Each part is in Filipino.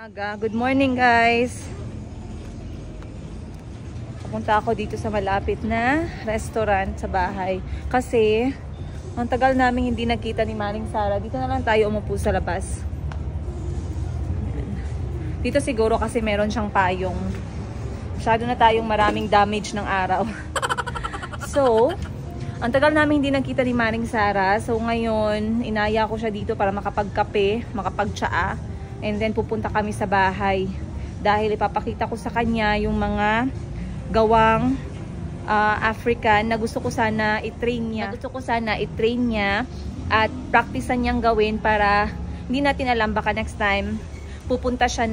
Good morning guys. Papunta ako dito sa malapit na restaurant sa bahay. Kasi ang tagal namin hindi nagkita ni Maring Sara. Dito na lang tayo umupo sa labas. Dito siguro kasi meron siyang payong. Masyado na tayong maraming damage ng araw. So, ang tagal namin hindi nagkita ni Maring Sara. So ngayon, inaya ko siya dito para makapagkape, makapagtsaa. And then pupunta kami sa bahay. Dahil ipapakita ko sa kanya yung mga gawang African na gusto ko sana i-train niya. At practicean niyang gawin para hindi natin alam, baka next time pupunta siya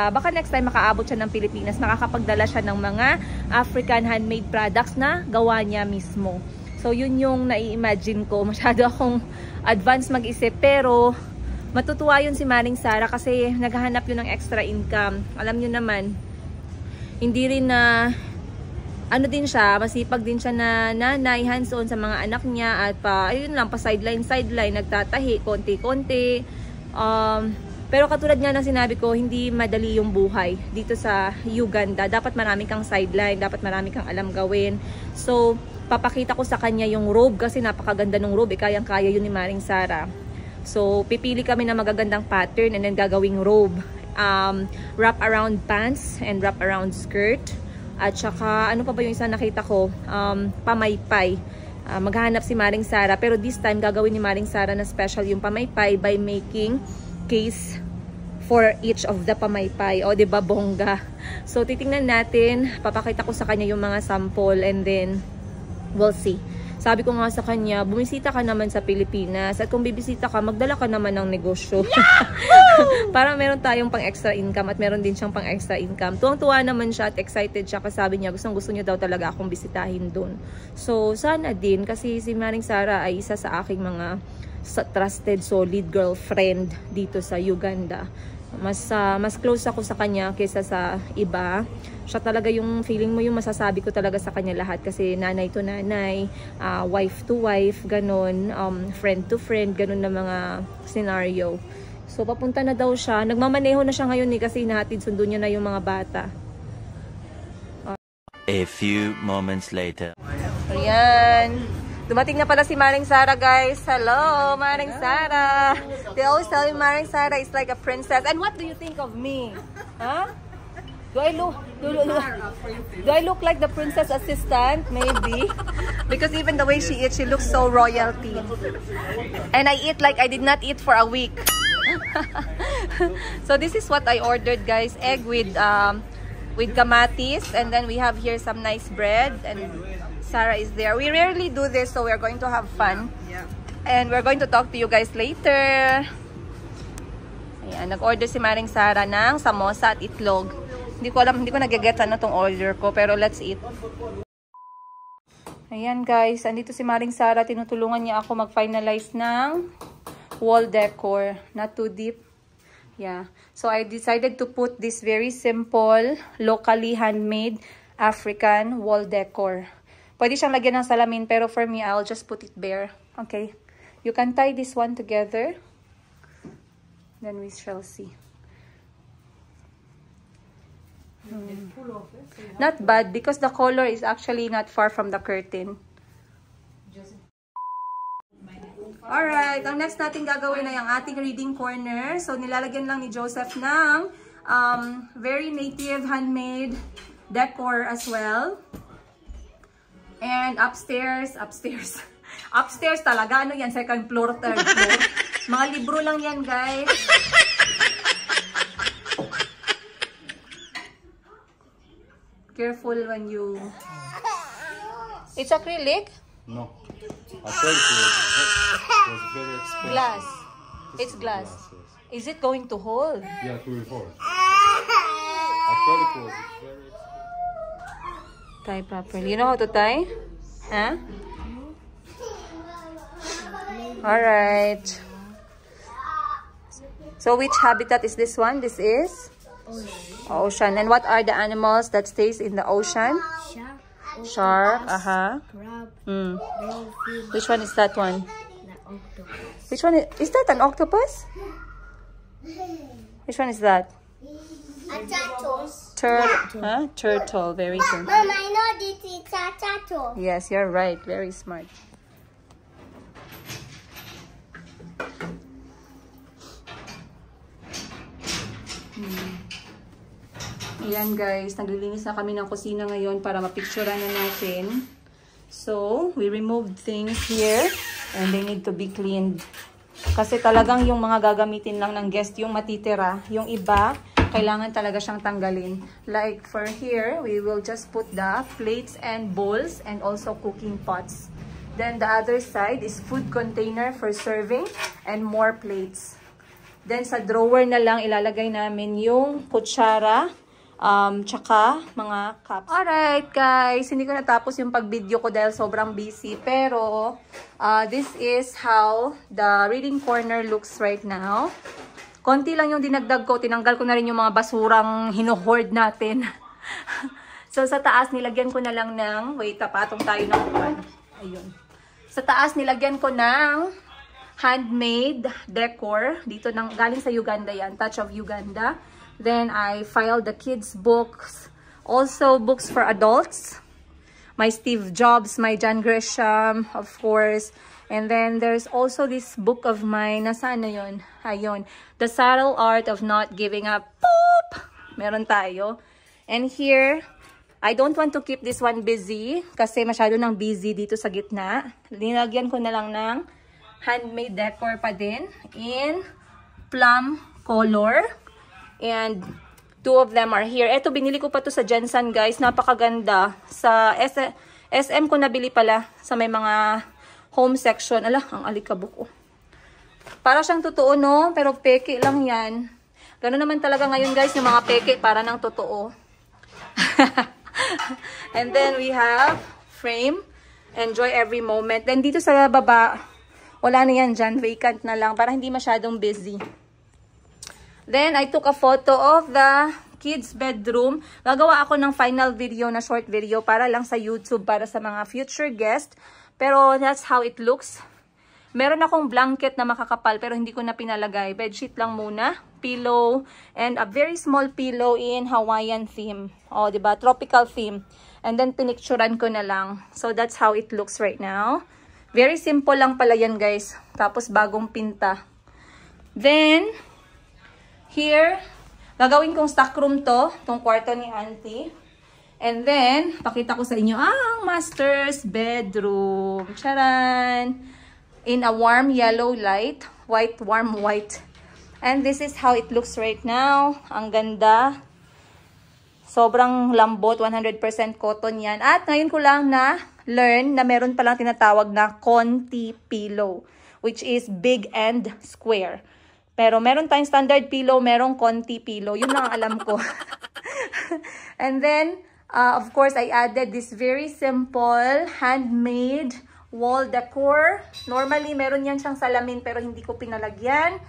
baka next time makaabot siya ng Pilipinas, makakapagdala siya ng mga African handmade products na gawa niya mismo. So yun yung nai-imagine ko. Masyado akong advance mag-isip, pero matutuwa yun si Maring Sara kasi naghahanap yun ng extra income. Alam nyo naman, hindi rin na ano din siya, masipag din siya na nanay, hands-on sa mga anak niya, at ayun lang, pa sideline nagtatahi konti-konti. Pero katulad nga ng sinabi ko, hindi madali yung buhay dito sa Uganda. Dapat marami kang sideline, dapat marami kang alam gawin. So papakita ko sa kanya yung robe kasi napakaganda ng robe, kayang-kaya yun ni Maring Sara. So pipili kami ng magagandang pattern and then gagawing robe, wrap around pants and wrap around skirt. At saka ano pa ba yung isa nakita ko, pamaypay. Maghahanap si Maring Sara, pero this time gagawin ni Maring Sara na special yung pamaypay by making case for each of the pamaypay. O diba, bongga. So titingnan natin, papakita ko sa kanya yung mga sample and then we'll see. Sabi ko nga sa kanya, bumisita ka naman sa Pilipinas, at kung bibisita ka, magdala ka naman ng negosyo. Para meron tayong pang extra income at meron din siyang pang extra income. Tuwang-tuwa naman siya at excited siya kasi sabi niya, gusto niya daw talaga akong bisitahin dun. So sana din, kasi si Maring Sara ay isa sa aking mga trusted, solid girlfriend dito sa Uganda. Mas close ako sa kanya kaysa sa iba. Siya talaga yung feeling mo, yung masasabi ko talaga sa kanya lahat, kasi nanay to nanay, wife to wife, ganun, friend to friend, ganun na mga scenario. So papunta na daw siya, nagmamaneho na siya ngayon kasi hinahatid sundo niya na yung mga bata. A few moments later. Ayan. Dumating na pala si Maring Sara, guys. Hello, Maring Sara. They always tell me Maring Sara is like a princess. And what do you think of me? Huh? Do I look like the princess assistant? Maybe. Because even the way she eats, she looks so royalty. And I eat like I did not eat for a week. So this is what I ordered, guys. Egg with kamatis. And then we have here some nice bread. And Sara is there. We rarely do this, so we're going to have fun. Yeah. And we're going to talk to you guys later. Ayan, nag-order si Maring Sara ng samosa at itlog. Hindi ko nagigets ano tong order ko, pero let's eat. Ayan guys, andito si Maring Sara. Tinutulungan niya ako mag-finalize ng wall decor. Not too deep. Yeah. So I decided to put this very simple, locally handmade African wall decor. Pwede siyang lagyan ng salamin, pero for me, I'll just put it bare. Okay. You can tie this one together. Then we shall see. Not bad, because the color is actually not far from the curtain. Alright, ang next natin gagawin ay ang ating reading corner. So, nilalagyan lang ni Joseph ng very native handmade decor as well. And upstairs talaga, ano yan, second floor, third floor. Mga libro lang yan, guys. Careful when you... It's acrylic? No. Acrylic was very expensive. Glass. It's glass. Yes. Is it going to hold? Yeah, to hold. Acrylic was very expensive. Tie properly. You know how to tie? Huh? Alright. So which habitat is this one? This is? Ocean. And what are the animals that stays in the ocean? Shark. Crab. Which one is that one? Octopus. Which one is that an octopus? Which one is that? Turtle. Very good. Mom, I know this is a turtle. Yes, you're right. Very smart. Ayan guys, naglilinis na kami ng kusina ngayon para mapicturean na natin. So, we removed things here and they need to be cleaned. Kasi talagang yung mga gagamitin lang ng guest yung matitira. Yung iba, kailangan talaga siyang tanggalin. Like for here, we will just put the plates and bowls and also cooking pots. Then the other side is food container for serving and more plates. Then sa drawer na lang ilalagay namin yung kutsara, tsaka mga cups. Alright guys, hindi ko natapos yung pag-video ko dahil sobrang busy. Pero, this is how the reading corner looks right now. Konti lang yung dinagdag ko. Tinanggal ko na rin yung mga basurang hino-hoard natin. So, sa taas, nilagyan ko na lang ng, wait, tapatong tayo ng upan. Ayun. Sa taas, nilagyan ko ng handmade decor. Dito, galing sa Uganda yan. Touch of Uganda. Then, I filed the kids' books. Also, books for adults. My Steve Jobs, my John Grisham, of course. And then, there's also this book of mine. Nasaan na yun? Ayun. The Subtle Art of Not Giving Up. Poop! Meron tayo. And here, I don't want to keep this one busy. Kasi masyado nang busy dito sa gitna. Linagyan ko na lang ng handmade decor pa din. In plum color. And two of them are here. Eto, binili ko pa to sa Jensen, guys. Napakaganda. Sa SM ko nabili pala. Sa may mga home section. Ala, ang alikabok ko. Para siyang totoo, no? Pero peke lang yan. Ganun naman talaga ngayon, guys, yung mga peke para ng totoo. And then we have frame. Enjoy every moment. Then dito sa baba, wala na yan dyan. Vacant na lang para hindi masyadong busy. Then, I took a photo of the kids' bedroom. Gagawa ako ng final video na short video para lang sa YouTube, para sa mga future guests. Pero, that's how it looks. Meron akong blanket na makakapal pero hindi ko na pinalagay. Bedsheet lang muna. Pillow. And a very small pillow in Hawaiian theme. O, diba? Tropical theme. And then, pinicturan ko na lang. So, that's how it looks right now. Very simple lang pala yan, guys. Tapos, bagong pinta. Then, here, gagawin kong stock room to, itong kwarto ni Auntie. And then, pakita ko sa inyo ang master's bedroom. Charan! In a warm yellow light, warm white. And this is how it looks right now. Ang ganda. Sobrang lambot, 100% cotton yan. At ngayon ko lang na-learn na meron palang tinatawag na Conti pillow, which is big and square. Pero meron tayong standard pillow, merong Conti pillow. Yun lang ang alam ko. And then, of course, I added this very simple, handmade wall decor. Normally, meron yan siyang salamin pero hindi ko pinalagyan.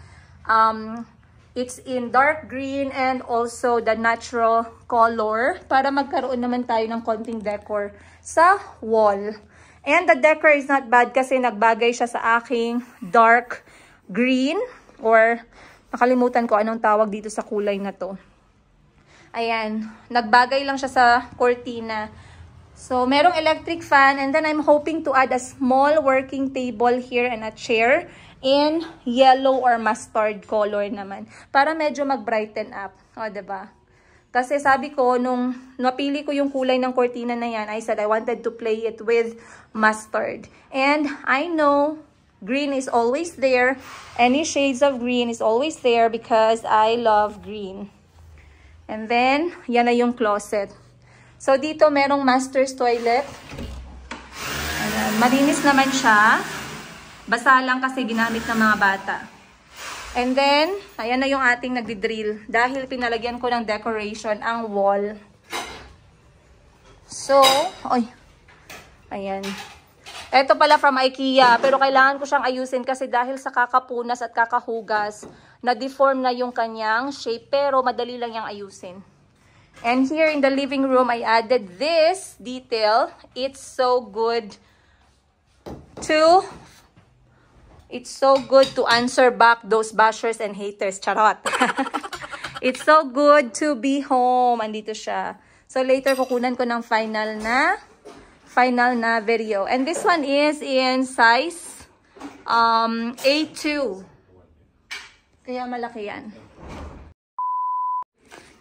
It's in dark green and also the natural color para magkaroon naman tayo ng konting decor sa wall. And the decor is not bad kasi nagbagay siya sa aking dark green. Or, nakalimutan ko anong tawag dito sa kulay na to. Ayan. Nagbagay lang siya sa cortina. So, merong electric fan. And then, I'm hoping to add a small working table here and a chair in yellow or mustard color naman. Para medyo mag-brighten up. O, diba? Kasi sabi ko, nung napili ko yung kulay ng cortina na yan, I said I wanted to play it with mustard. And I know green is always there. Any shades of green is always there because I love green. And then, yan na yung closet. So, dito merong master's toilet. Ayan, malinis naman siya. Basa lang kasi ginamit ng mga bata. And then, ayan na yung ating nagdi-drill. Dahil pinalagyan ko ng decoration ang wall. So, ayan. Ito pala from IKEA, pero kailangan ko siyang ayusin kasi dahil sa kakapunas at kakahugas, na-deform na yung kanyang shape, pero madali lang yung ayusin. And here in the living room, I added this detail. It's so good to answer back those bashers and haters. Charot. It's so good to be home. Andito siya. So later kukunan ko ng final na video. And this one is in size A2. Kaya malaki yan.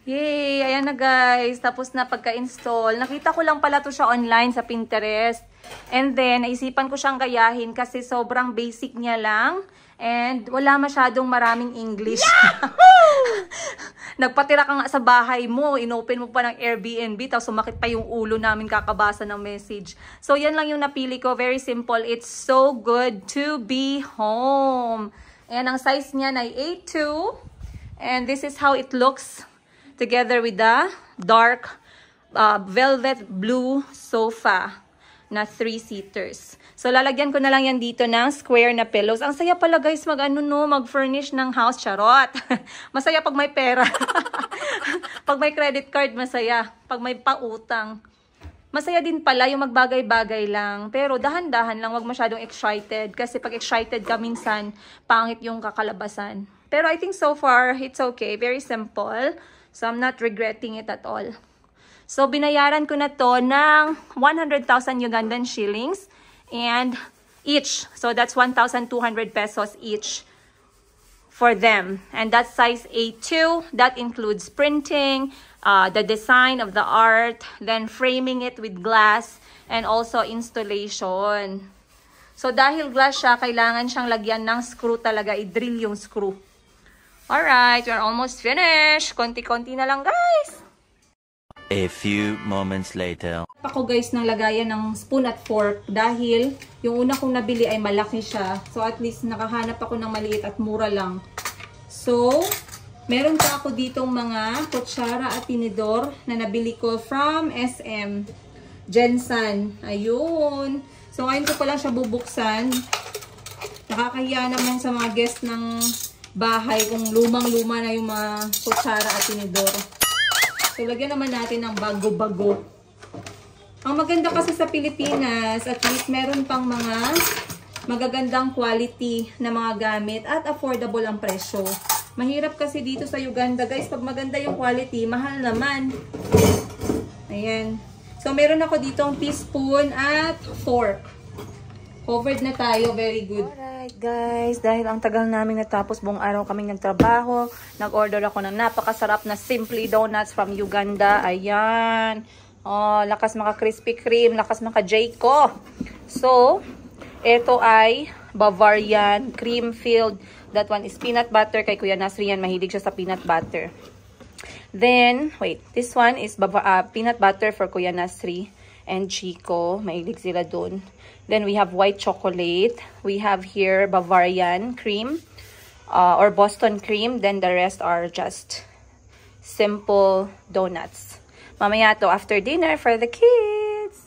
Yay! Ayan na guys. Tapos na pagka-install. Nakita ko lang pala to siya online sa Pinterest. And then, naisipan ko siyang gayahin kasi sobrang basic niya lang. And wala masyadong maraming English. Nagpatira ka nga sa bahay mo. Inopen mo pa ng Airbnb. Tapos sumakit pa yung ulo namin kakabasa ng message. So, yan lang yung napili ko. Very simple. It's so good to be home. Ayan, ang size niya ay A2. And this is how it looks together with the dark velvet blue sofa na 3-seaters. So, lalagyan ko na lang yan dito ng square na pillows. Ang saya pala guys mag-furnish ng house. Charot! Masaya pag may pera. Pag may credit card, masaya. Pag may pautang. Masaya din pala yung magbagay-bagay lang. Pero dahan-dahan lang, wag masyadong excited. Kasi pag excited ka minsan, pangit yung kakalabasan. Pero I think so far, it's okay. Very simple. So, I'm not regretting it at all. So, binayaran ko na to ng 100,000 Ugandan shillings and each. So, that's 1,200 pesos each for them. And that's size A2. That includes printing, the design of the art, then framing it with glass, and also installation. So, dahil glass siya, kailangan siyang lagyan ng screw talaga. I-drill yung screw. Alright, we're almost finished. Konti-konti na lang, guys. A few moments later. Ako guys ng lagayan ng spoon at fork dahil yung una kong nabili ay malaki siya. So at least nakahanap ako ng maliit at mura lang. So, meron pa ako ditong mga kutsara at tinidor na nabili ko from SM Jensen. Ayun. So ngayon ko pa lang siya bubuksan. Nakakahiya naman sa mga guest ng bahay kung lumang-luma na yung mga kutsara at tinidor. So, lagyan naman natin ng bago-bago. Ang maganda kasi sa Pilipinas, at least meron pang mga magagandang quality na mga gamit at affordable ang presyo. Mahirap kasi dito sa Uganda, guys. Pag maganda yung quality, mahal naman. Ayan. So, meron ako ditong teaspoon at fork. Covered na tayo. Very good. Alright, guys. Dahil ang tagal namin natapos, buong araw kaming nagtrabaho. Nag-order ako ng napakasarap na Simply Donuts from Uganda. Ayan. Oh, lakas maka Krispy Kreme. Lakas maka Jayco. So, ito ay Bavarian cream filled. That one is peanut butter. Kay Kuya Nasrian, mahilig siya sa peanut butter. Then, wait. This one is peanut butter for Kuya Nasri and Chico. Mahilig sila dun. Then we have white chocolate. We have here Bavarian cream or Boston cream. Then the rest are just simple donuts. Mamaya to after dinner for the kids.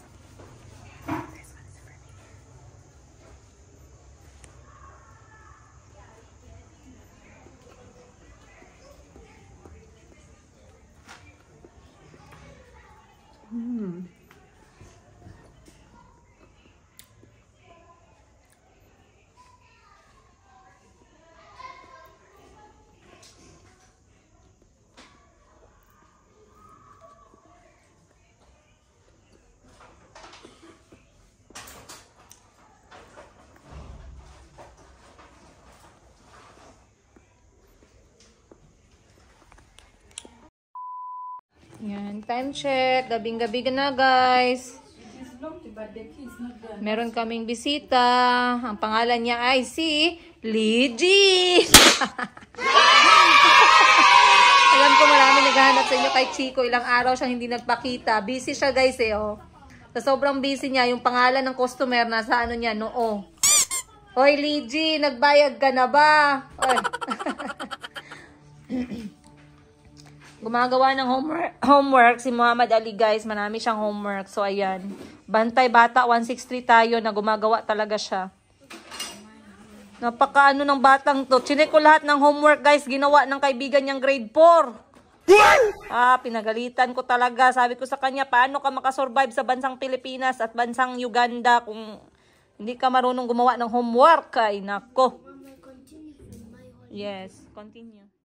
Yan, time check. Gabing-gabi na, guys. Meron kaming bisita. Ang pangalan niya ay si Ligi. Alam ko marami naghahanap sa inyo kay Chico. Ilang araw siyang hindi nagpakita. Busy siya, guys, eh, oh. Sa sobrang busy niya, yung pangalan ng customer nasa ano niya, noo. Hoy, Ligi, nagbayad ka na ba? Oy. Gumagawa ng homework si Muhammad Ali, guys. Marami siyang homework. So, ayan. Bantay Bata 163 tayo na gumagawa talaga siya. Napaka-ano ng batang to. Chinek ko lahat ng homework, guys. Ginawa ng kaibigan niyang grade 4. Pinagalitan ko talaga. Sabi ko sa kanya, paano ka makasurvive sa bansang Pilipinas at bansang Uganda kung hindi ka marunong gumawa ng homework? Ay, nako. Yes, continue.